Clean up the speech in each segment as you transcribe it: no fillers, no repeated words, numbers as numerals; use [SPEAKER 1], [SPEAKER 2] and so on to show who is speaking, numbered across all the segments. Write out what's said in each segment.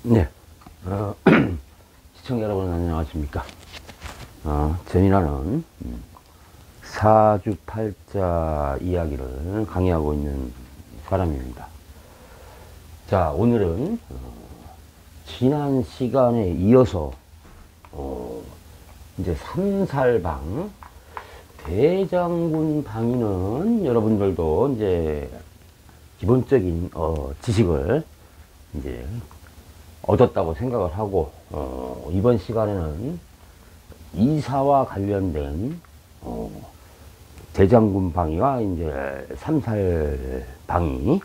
[SPEAKER 1] 네, 시청자 여러분 안녕하십니까. 전이라는 사주팔자 이야기를 강의하고 있는 사람입니다. 자, 오늘은 지난 시간에 이어서 이제 삼살방 대장군 방위는 여러분들도 이제 기본적인 지식을 이제 얻었다고 생각을 하고, 이번 시간에는 이사와 관련된 대장군 방위와 이제 삼살 방위,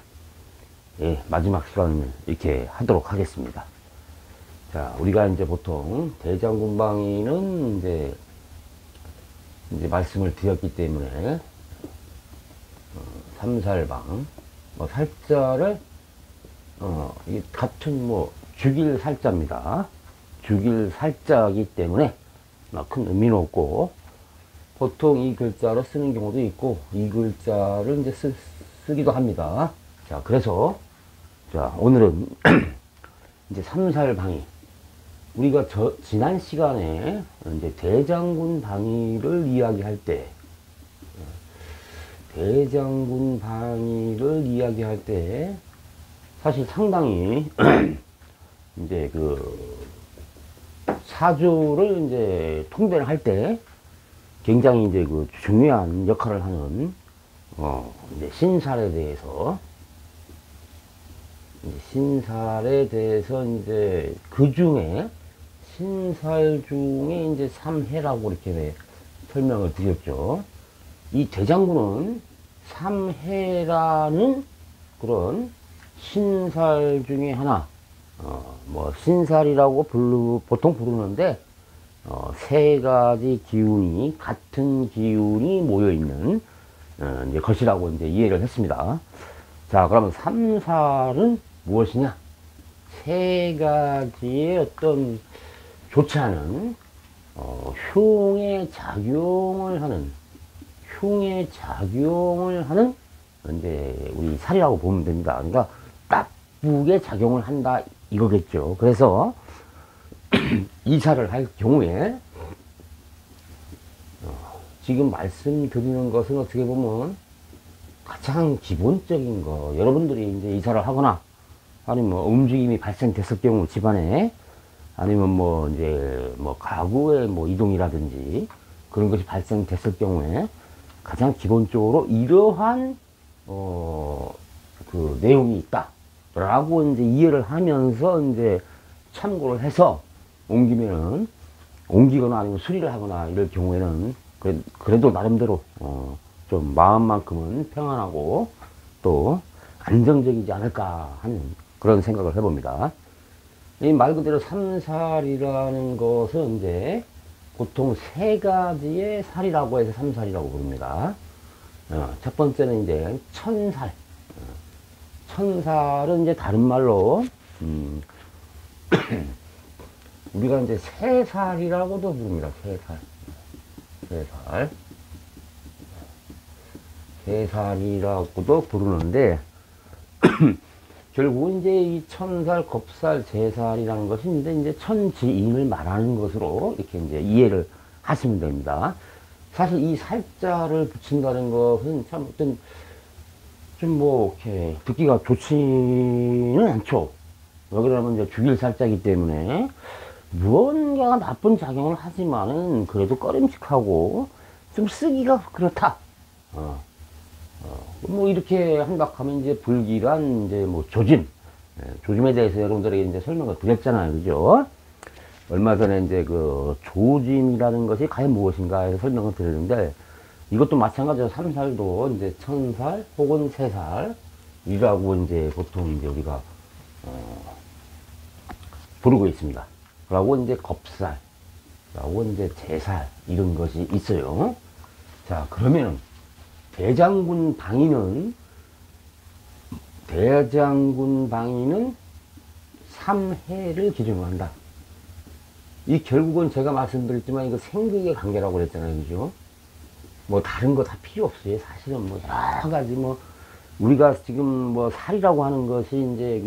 [SPEAKER 1] 예, 마지막 시간을 이렇게 하도록 하겠습니다. 자, 우리가 이제 보통 대장군 방위는 이제 말씀을 드렸기 때문에 삼살방 살자를 이게 같은 죽일 살자입니다. 죽일 살자이기 때문에 큰 의미는 없고, 보통 이 글자로 쓰는 경우도 있고 이 글자를 이제 쓰기도 합니다. 자, 그래서 자, 오늘은 이제 삼살방위, 우리가 지난 시간에 이제 대장군 방위를 이야기할 때 사실 상당히 이제 사주를 이제 통변을 할 때 굉장히 이제 중요한 역할을 하는 이제 신살에 대해서 이제 그 중에 신살 중에 이제 삼해라고 이렇게 설명을 드렸죠. 이 대장군은 삼해라는 그런 신살 중에 하나, 신살이라고 보통 부르는데, 세 가지 기운이, 같은 기운이 모여있는, 이제 것이라고 이제 이해를 했습니다. 자, 그러면 삼살은 무엇이냐? 세 가지의 어떤 좋지 않은, 흉의 작용을 하는, 이제 우리 살이라고 보면 됩니다. 그러니까 나쁘게 작용을 한다 이거겠죠. 그래서 이사를 할 경우에 지금 말씀드리는 것은 어떻게 보면 가장 기본적인 거, 여러분들이 이제 이사를 하거나 아니면 움직임이 발생됐을 경우 집안에, 아니면 이제 가구의 이동이라든지 그런 것이 발생됐을 경우에 가장 기본적으로 이러한 그 내용이 있다라고 이제 이해를 하면서 이제 참고를 해서 옮기거나 아니면 수리를 하거나 이럴 경우에는 그래도 나름대로 좀 마음만큼은 평안하고 또 안정적이지 않을까 하는 그런 생각을 해봅니다. 이 말 그대로 삼살이라는 것은 이제 보통 세 가지의 살이라고 해서 삼살이라고 부릅니다. 첫 번째는 이제 천살. 천살은 이제 다른 말로, 우리가 이제 세살이라고도 부릅니다. 세살이라고도 부르는데, 결국은 이제 이 천살, 겁살, 제살이라는 것이 이제 천지인을 말하는 것으로 이렇게 이제 이해를 하시면 됩니다. 사실 이 살자를 붙인다는 것은 참 어떤 이렇게 듣기가 좋지는 않죠. 왜 그러냐면 이제 죽일 살자이기 때문에 무언가가 나쁜 작용을 하지만은 그래도 꺼림칙하고 좀 쓰기가 그렇다. 이렇게 한박하면 이제 불길한 이제 조짐에 대해서 여러분들에게 이제 설명을 드렸잖아요. 그죠? 얼마 전에 이제 조짐이라는 것이 과연 무엇인가 해서 설명을 드렸는데, 이것도 마찬가지로 삼살도 이제 천살 혹은 세살이라고 이제 보통 이제 우리가, 부르고 있습니다. 라고 이제 겁살, 라고 이제 제살, 이런 것이 있어요. 자, 그러면 대장군 방위는 삼해를 기준으로 한다. 이 결국은 제가 말씀드렸지만 이거 생극의 관계라고 그랬잖아요. 그죠? 다른 거 다 필요 없어요. 사실은 여러 가지 우리가 지금 살이라고 하는 것이 이제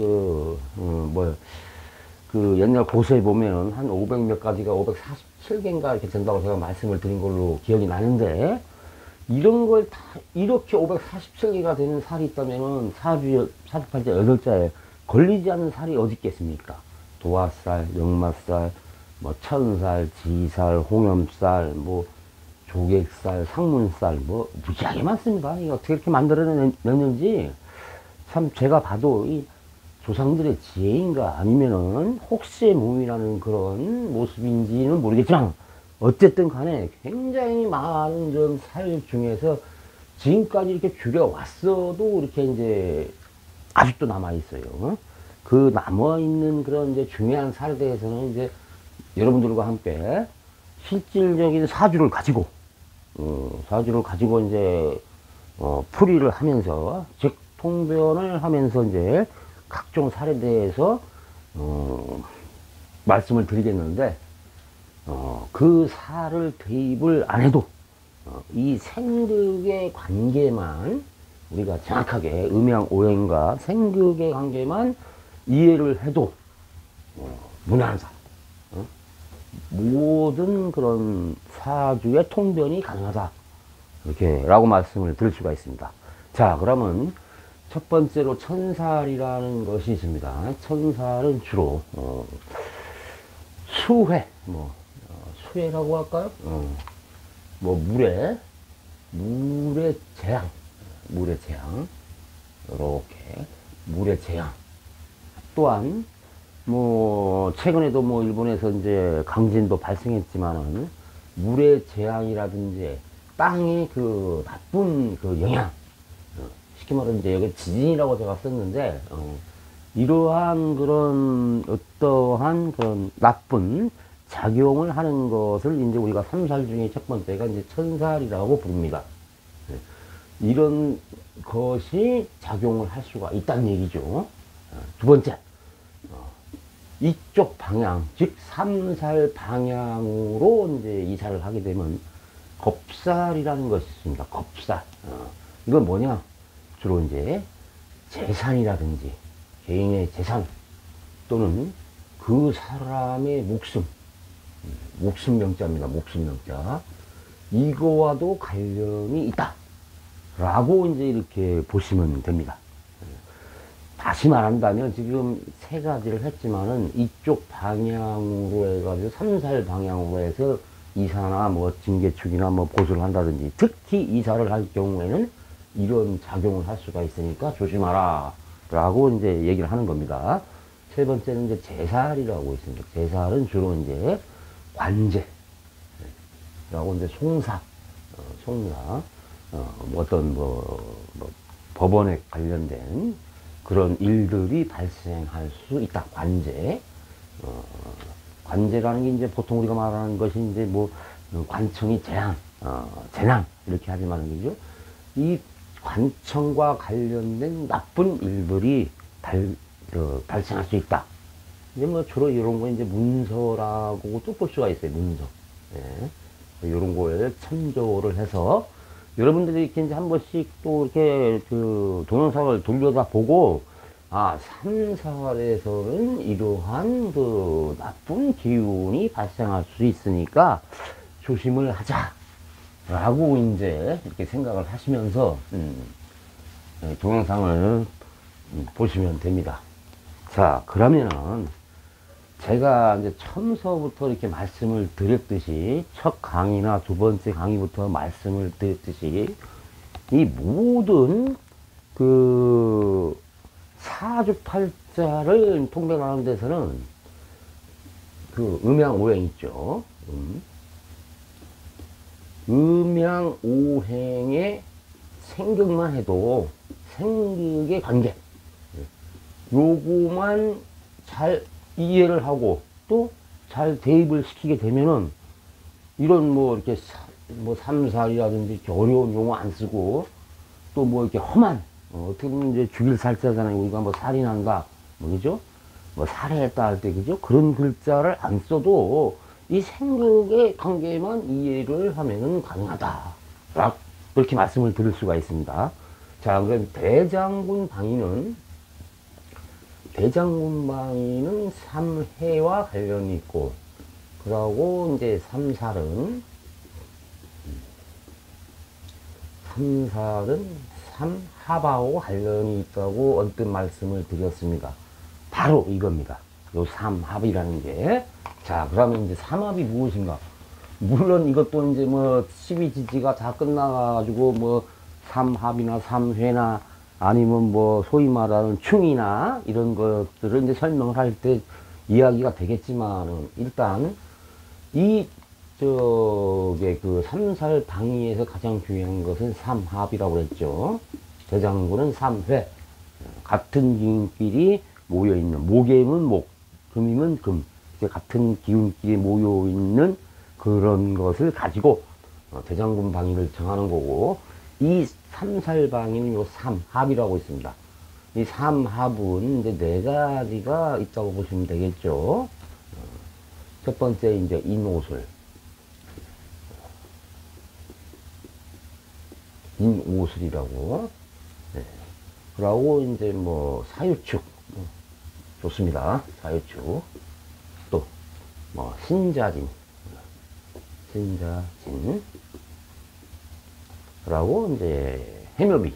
[SPEAKER 1] 그 옛날 고서에 보면은 한 500 몇 가지가 547개인가 이렇게 된다고 제가 말씀을 드린 걸로 기억이 나는데, 이런 걸 다 이렇게 547개가 되는 살이 있다면은 사주팔자 8자에 걸리지 않는 살이 어디 있겠습니까? 도화살, 역마살, 뭐 천살, 지살, 홍염살, 뭐 조객살, 상문살, 뭐 무지하게 많습니다. 이거 어떻게 이렇게 만들어냈는지 참 제가 봐도 이 조상들의 지혜인가 아니면은 혹시의 몸이라는 그런 모습인지는 모르겠지만, 어쨌든 간에 굉장히 많은 좀 살 중에서 지금까지 이렇게 줄여왔어도 이렇게 이제 아직도 남아있어요. 그 남아있는 그런 이제 중요한 살에 대해서는 이제 여러분들과 함께 실질적인 사주를 가지고, 이제, 풀이를 하면서, 즉, 통변을 하면서 이제 각종 살에 대해서, 말씀을 드리겠는데, 그 살을 대입을 안 해도, 이 생극의 관계만 우리가 정확하게 음양오행과 생극의 관계만 이해를 해도, 무난한 살, 모든 그런 사주의 통변이 가능하다. 이렇게 라고 말씀을 드릴 수가 있습니다. 자, 그러면 첫 번째로 천살이라는 것이 있습니다. 천살은 주로, 수회, 수회라고 할까요? 뭐, 물의 재앙, 이렇게, 물의 재앙. 또한, 뭐, 최근에도 뭐, 일본에서 이제 강진도 발생했지만은, 물의 재앙이라든지, 땅의 그 나쁜 그 영향, 쉽게 말하면 이제 여기 지진이라고 제가 썼는데, 이러한 그런 어떠한 그런 나쁜 작용을 하는 것을 이제 우리가 삼살 중에 첫 번째가 이제 천살이라고 부릅니다. 이런 것이 작용을 할 수가 있다는 얘기죠. 두 번째, 이쪽 방향, 즉 삼살 방향으로 이제 이사를 하게 되면 겁살이라는 것이 있습니다. 겁살. 이건 뭐냐? 주로 이제 재산이라든지 개인의 재산 또는 그 사람의 목숨명자입니다. 목숨명자. 이거와도 관련이 있다. 라고 이제 이렇게 보시면 됩니다. 다시 말한다면 지금 세 가지를 했지만은 이쪽 방향으로 해가지고 삼살 방향으로 해서 이사나 뭐 징계축이나 뭐 보수를 한다든지, 특히 이사를 할 경우에는 이런 작용을 할 수가 있으니까 조심하라 라고 이제 얘기를 하는 겁니다. 세 번째는 이제 제살이라고 있습니다. 제살은 주로 이제 관제 라고 이제 송사, 어떤 법원에 관련된 그런 일들이 발생할 수 있다. 관제. 관제라는 게 이제 보통 우리가 말하는 것이 이제 뭐, 관청이 재난, 이렇게 하지만 그죠? 이 관청과 관련된 나쁜 일들이 발생할 수 있다. 이제 뭐 주로 이런 거 이제 문서라고 또 볼 수가 있어요. 문서. 예. 이런 거에 참조를 해서 여러분들이 이렇게 이제 한 번씩 또 이렇게 그 동영상을 돌려다 보고, 삼살에서는 이러한 그 나쁜 기운이 발생할 수 있으니까 조심을 하자. 라고 이제 이렇게 생각을 하시면서, 동영상을 보시면 됩니다. 자, 그러면은 제가 이제 처음서부터 이렇게 말씀을 드렸듯이, 첫 강의나 두 번째 강의부터 말씀을 드렸듯이, 이 모든 그 사주팔자를 통변하는 데서는 그 음양오행 있죠. 음양오행의 생극만 해도 생극의 관계, 요거만 잘 이해를 하고 또 잘 대입을 시키게 되면은, 이런 뭐 이렇게 뭐 삼살이라든지 이렇게 어려운 용어 안 쓰고, 또 뭐 이렇게 험한, 어떻게 보면 이제 죽일 살자잖아요. 우리가 뭐 살이 난다, 뭐 그죠? 뭐 살해했다 할 때, 그죠? 그런 글자를 안 써도 이 생극의 관계만 이해를 하면은 가능하다. 그렇게 말씀을 드릴 수가 있습니다. 자, 그럼 대장군 방위는 대장군방위는 삼해와 관련이 있고, 그러고 이제 삼살은 삼합하고 관련이 있다고 언뜻 말씀을 드렸습니다. 바로 이겁니다. 요 삼합이라는 게. 자, 그러면 이제 삼합이 무엇인가? 물론 이것도 이제 뭐 12지지가 다 끝나가지고 뭐 삼합이나 삼회나 아니면 뭐 소위 말하는 충이나 이런 것들을 이제 설명을 할 때 이야기가 되겠지만은 일단 이 저게 그 삼살 방위에서 가장 중요한 것은 삼합이라고 그랬죠. 대장군은 삼회. 같은 기운끼리 모여있는, 목이면 목, 금이면 금. 같은 기운끼리 모여있는 그런 것을 가지고 대장군 방위를 정하는 거고, 이 삼살 방위는 요 삼합이라고 있습니다. 이 삼합은 이제 네 가지가 있다고 보시면 되겠죠. 첫 번째 이제 인오술. 인오술이라고. 네. 그러고 이제 뭐 사유축. 좋습니다. 사유축. 또 뭐 신자진. 신자진. 그러고 이제 해묘비.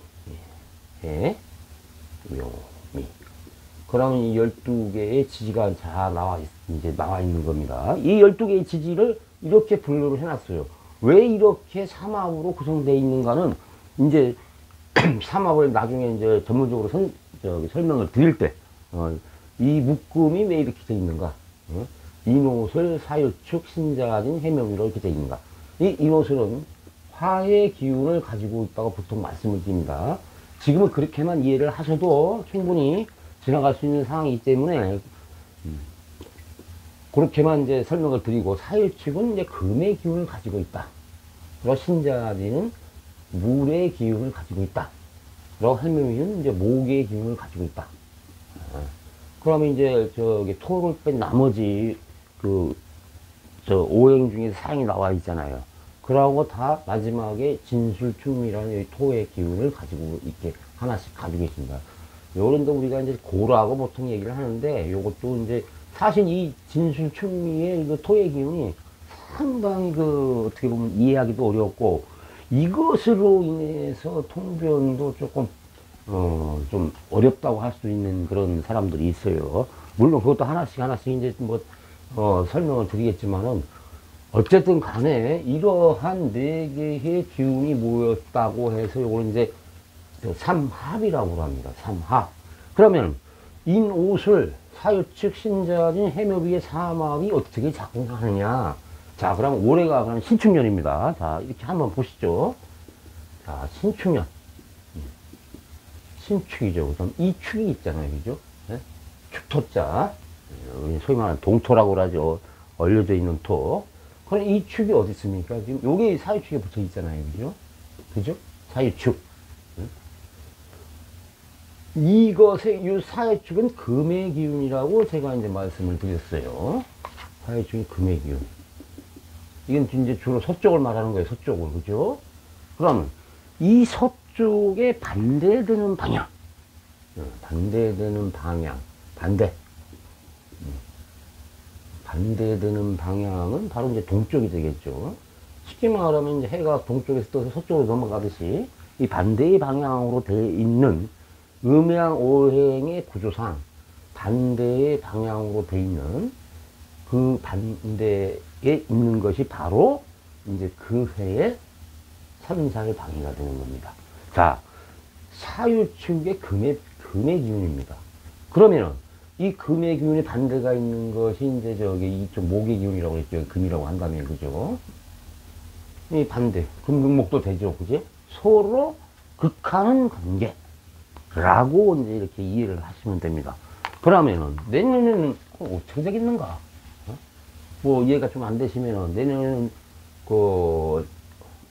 [SPEAKER 1] 해묘미. 그러면 이 12개의 지지가 다 나와 있는 겁니다. 이 12개의 지지를 이렇게 분류를 해놨어요. 왜 이렇게 삼합으로 구성되어 있는가는 이제 삼합을 나중에 이제 전문적으로 설명을 드릴 때, 이 묶음이 왜 이렇게 되어 있는가? 인오술, 사유축, 신자진, 해묘미로 이렇게 되어 있는가? 이 인오술은 화의 기운을 가지고 있다고 보통 말씀을 드립니다. 지금은 그렇게만 이해를 하셔도 충분히 지나갈 수 있는 상황이기 때문에, 그렇게만 이제 설명을 드리고, 사유축은 이제 금의 기운을 가지고 있다. 그리고 신자진은 물의 기운을 가지고 있다. 그리고 해묘미는 이제 목의 기운을 가지고 있다. 그러면 이제 토를 뺀 나머지 오행 중에 사행이 나와 있잖아요. 그러고 다 마지막에 진술충이라는 토의 기운을 가지고 이렇게 하나씩 가지고 있습니다. 요런데 우리가 이제 고라고 보통 얘기를 하는데, 요것도 이제 사실 이 진술충미의 토의 기운이 상당히 어떻게 보면 이해하기도 어렵고, 이것으로 인해서 통변도 조금 좀 어렵다고 할 수 있는 그런 사람들이 있어요. 물론 그것도 하나씩 이제 뭐 설명을 드리겠지만은, 어쨌든 간에 이러한 네 개의 기운이 모였다고 해서 요걸 이제 삼합이라고 합니다. 삼합. 그러면 인오술, 사유축, 신자진, 해묘비의 삼합이 어떻게 작용하느냐? 자, 그럼 올해가 그럼 신축년입니다. 자, 이렇게 한번 보시죠. 자, 신축년. 신축이죠. 그럼 이 축이 있잖아요. 그죠? 네? 축토자. 소위 말하는 동토라고 그러죠. 얼려져 있는 토. 그럼 이 축이 어디 있습니까? 지금 요게 사유축에 붙어 있잖아요. 그죠? 그죠? 사유축. 이것의, 이 사유축은 금의 기운이라고 제가 이제 말씀을 드렸어요. 사유축이 금의 기운. 이건 이제 주로 서쪽을 말하는 거예요. 서쪽을. 그죠? 그럼 이 서쪽에 반대되는 방향. 반대되는 방향. 반대되는 방향은 바로 이제 동쪽이 되겠죠. 쉽게 말하면 이제 해가 동쪽에서 떠서 서쪽으로 넘어가듯이 이 반대의 방향으로 되어 있는 음양오행의 구조상 반대의 방향으로 되어 있는 그 반대에 있는 것이 바로 이제 그 해의 삼살 방위가 되는 겁니다. 자, 사유축의 금의 기운입니다. 그러면은 이 금의 기운에 반대가 있는 것이 이제 이쪽 목의 기운이라고 했죠. 금이라고 한다면, 그죠? 이 반대, 금극목도 되죠. 그지? 서로 극하는 관계라고 이제 이렇게 이해를 하시면 됩니다. 그러면은 내년에는 어떻게 되겠는가? 뭐 이해가 좀 안 되시면은 내년에는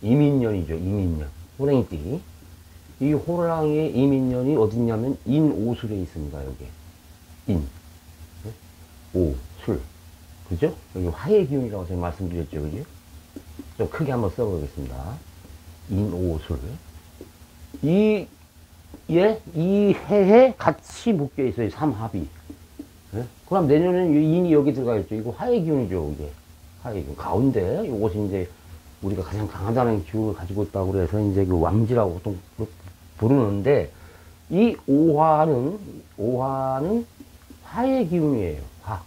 [SPEAKER 1] 이민년이죠. 이민년. 호랑이띠. 이 호랑이의 이민년이 어딨냐면 인오술에 있습니다. 여기. 인, 오, 술. 그죠? 여기 화의 기운이라고 제가 말씀드렸죠. 그죠? 좀 크게 한번 써보겠습니다. 인, 오, 술. 이 예, 이 해에 같이 묶여 있어요. 삼합이. 예? 그럼 내년에는 인이 여기 들어가 있죠. 이거 화의 기운이죠. 이게 화의 기운 가운데 이것이 이제 우리가 가장 강하다는 기운을 가지고 있다고 그래서 이제 그 왕지라고 또 부르는데, 이 오화는 화의 기운이에요. 화.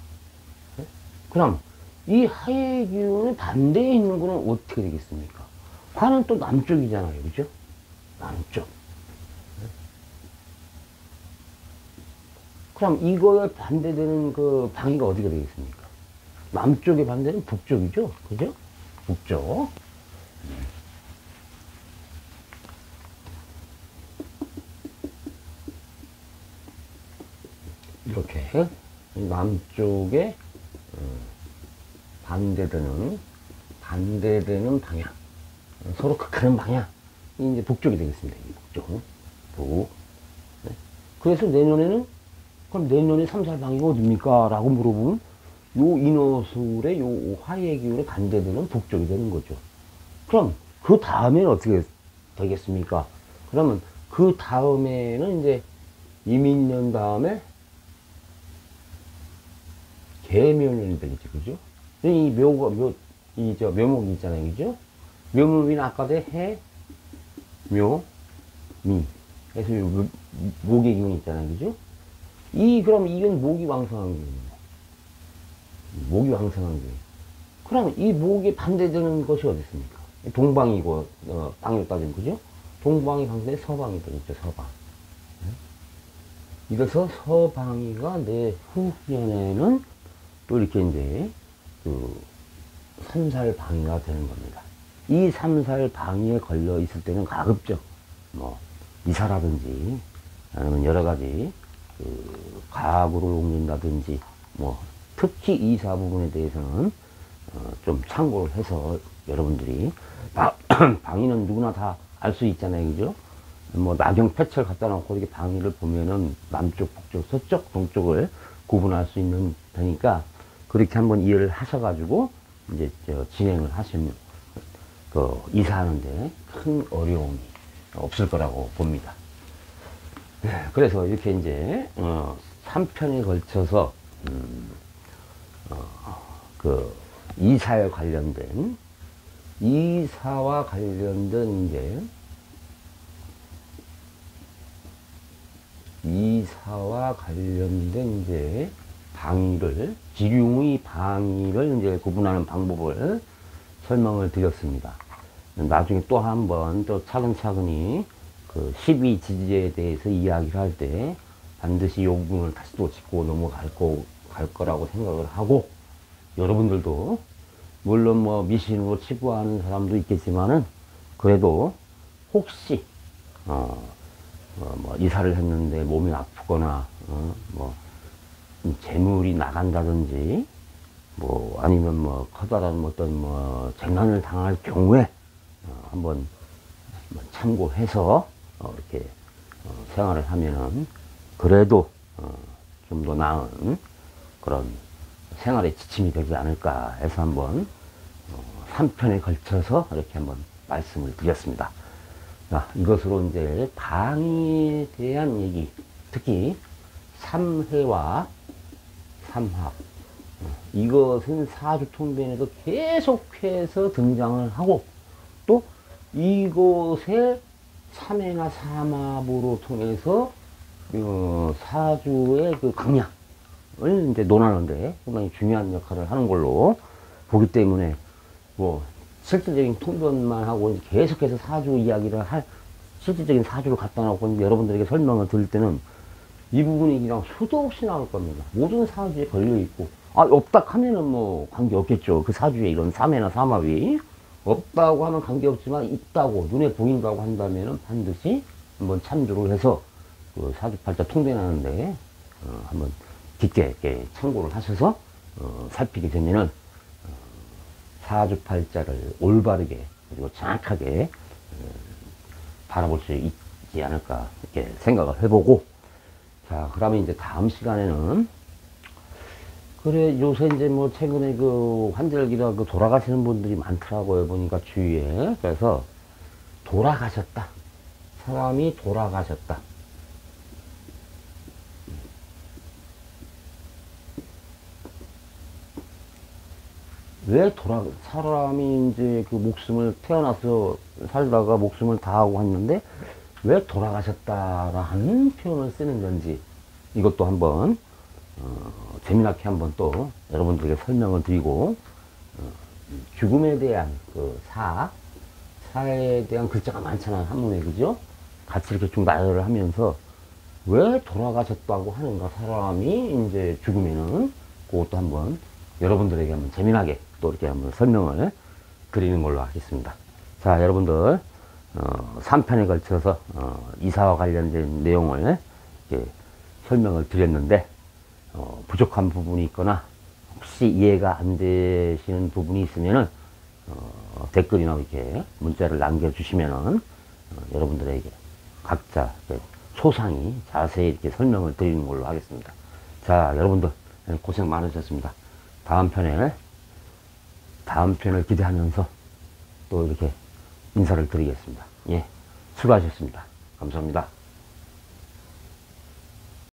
[SPEAKER 1] 예? 그럼 이 화의 기운의 반대에 있는 거는 어떻게 되겠습니까? 화는 또 남쪽이잖아요. 그죠? 남쪽. 그럼 이거에 반대되는 그 방위가 어디가 되겠습니까? 남쪽의 반대는 북쪽이죠? 그죠? 북쪽. 이렇게 남쪽에 반대되는 방향, 서로 극하는 방향이 이제 북쪽이 되겠습니다. 북쪽. 북. 네. 그래서 그럼 내년에 삼살방위가 어딥니까? 라고 물어보면 요 인호술의 요 화의 기운에 반대되는 북쪽이 되는 거죠. 그럼 그 다음에는 어떻게 되겠습니까? 그러면 그 다음에는 이제 이민년 다음에 개묘년이 되겠죠. 그죠? 이 묘목이 있잖아요. 그죠? 묘목이는 아까 해, 묘, 미. 그래서 목의 기운이 있잖아요. 그죠? 그럼 이건 목이 왕성한 기운입니다. 목이 왕성한 기운. 그럼 이 목에 반대되는 것이 어디 있습니까? 동방이고, 땅으로 따지면, 그죠? 동방이 반대 서방이 되겠죠, 서방. 이래서 서방이가 내후년에는 또 이렇게 이제, 삼살방위가 되는 겁니다. 이 삼살방위에 걸려 있을 때는 가급적, 이사라든지, 아니면 여러 가지, 가구를 옮긴다든지, 특히 이사 부분에 대해서는, 좀 참고를 해서 여러분들이, 방위는 누구나 다 알 수 있잖아요. 그죠? 나경 패철 갖다 놓고 이렇게 방위를 보면은 남쪽, 북쪽, 서쪽, 동쪽을 구분할 수 있는 되니까, 그렇게 한번 이해를 하셔가지고, 이제, 진행을 하시면, 이사하는데 큰 어려움이 없을 거라고 봅니다. 네, 그래서 이렇게 이제, 3편에 걸쳐서, 이사와 관련된 이제 기륭의 방위를 이제 구분하는 방법을 설명을 드렸습니다. 나중에 또 한번 또 차근차근히 12지지에 대해서 이야기를 할 때 반드시 이 부분을 다시 또 짚고 넘어갈 거라고 생각을 하고, 여러분들도 물론 미신으로 치부하는 사람도 있겠지만은, 그래도 혹시 이사를 했는데 몸이 아프거나 재물이 나간다든지 아니면 커다란 어떤 재난을 당할 경우에 한번 참고해서 이렇게 생활을 하면은 그래도 좀 더 나은 그런 생활의 지침이 되지 않을까 해서 한번 3편에 걸쳐서 이렇게 한번 말씀을 드렸습니다. 자, 이것으로 이제 방위에 대한 얘기, 특히 3해와 3합, 이것은 사주통변에도 계속해서 등장을 하고, 또 이곳에 3해나 3합으로 통해서 사주의 강약을 이제 논하는데 상당히 중요한 역할을 하는 걸로 보기 때문에, 실질적인 통변만 하고 이제 계속해서 사주 이야기를 실질적인 사주를 갖다 놓고 이제 여러분들에게 설명을 드릴 때는 이 부분이 그냥 수도 없이 나올 겁니다. 모든 사주에 걸려 있고, 없다 하면은 관계 없겠죠. 그 사주에 이런 3해나 3합이 없다고 하면 관계 없지만 있다고 눈에 보인다고 한다면은 반드시 한번 참조를 해서 사주팔자 통변하는데 한번 깊게 이렇게 참고를 하셔서 살피게 되면은 사주팔자를 올바르게 그리고 정확하게 바라볼 수 있지 않을까 이렇게 생각을 해보고, 자, 그러면 이제 다음 시간에는, 요새 이제 최근에 환절기라 돌아가시는 분들이 많더라고요. 보니까 주위에. 그래서 돌아가셨다. 사람이 돌아가셨다. 사람이 이제 그 목숨을 태어나서 살다가 목숨을 다하고 했는데 왜 돌아가셨다라는 표현을 쓰는 건지 이것도 한번 재미나게 한번 또 여러분들에게 설명을 드리고 죽음에 대한 그 사에 대한 글자가 많잖아요 한문에 그죠? 같이 이렇게 좀 나열을 하면서 왜 돌아가셨다고 하는가 사람이 이제 죽으면은 그것도 한번 여러분들에게 한번 재미나게 또 이렇게 한번 설명을 드리는 걸로 하겠습니다. 자 여러분들 3편에 걸쳐서 이사와 관련된 내용을 이렇게 설명을 드렸는데 부족한 부분이 있거나 혹시 이해가 안 되시는 부분이 있으면은 댓글이나 이렇게 문자를 남겨주시면은 여러분들에게 각자 소상히 자세히 이렇게 설명을 드리는 걸로 하겠습니다. 자 여러분들 고생 많으셨습니다. 다음 편을 기대하면서 또 이렇게 인사를 드리겠습니다. 예, 수고하셨습니다. 감사합니다.